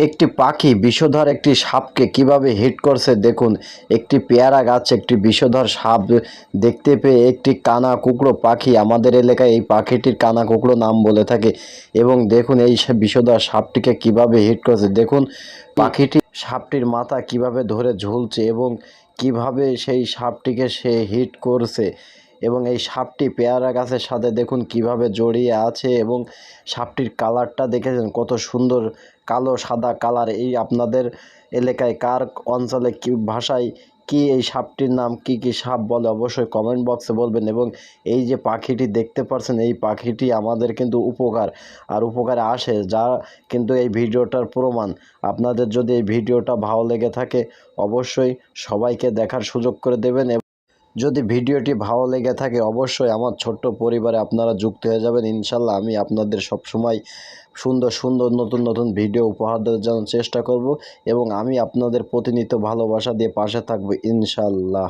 একটি পাখি বিষধর একটি সাপকে কিভাবে হিট করছে দেখুন। একটি পেয়ারা গাছ একটি বিষধর সাপ দেখতে পেয়ে একটি কানা কুকড়ো পাখি, আমাদের এলাকায় এই পাখিটির কানা কুকড়ো নাম বলে থাকে, এবং দেখুন এই বিষধর সাপটিকে কিভাবে হিট করছে দেখুন। পাখিটি সাপটির মাথা কিভাবে ধরে ঝুলছে এবং কিভাবে সেই সাপটিকে সে হিট করছে, এবং এই সাপটি পেয়ারা গাছের সাথে দেখুন কিভাবে জড়িয়ে আছে, এবং সাপটির কালারটা দেখেছেন কত সুন্দর, কালো সাদা কালার। এই আপনাদের এলাকায় কার অঞ্চলে কি ভাষায় কি এই সাপটির নাম, কি কি সাপ বলে অবশ্যই কমেন্ট বক্সে বলবেন। এবং এই যে পাখিটি দেখতে পাচ্ছেন, এই পাখিটি আমাদের কিন্তু উপকারে আসে, যা কিন্তু এই ভিডিওটার প্রমাণ। আপনাদের যদি এই ভিডিওটা ভালো লেগে থাকে অবশ্যই সবাইকে দেখার সুযোগ করে দেবেন। যদি ভিডিওটি ভালো লেগে থাকে অবশ্যই আমার ছোট্ট পরিবারে আপনারা যুক্ত হয়ে যাবেন। ইনশাল্লাহ আমি আপনাদের সবসময় সুন্দর সুন্দর নতুন নতুন ভিডিও উপহার দেওয়ার জন্য চেষ্টা করব, এবং আমি আপনাদের প্রতিনিয়ত ভালোবাসা দিয়ে পাশে থাকবো ইনশাল্লাহ।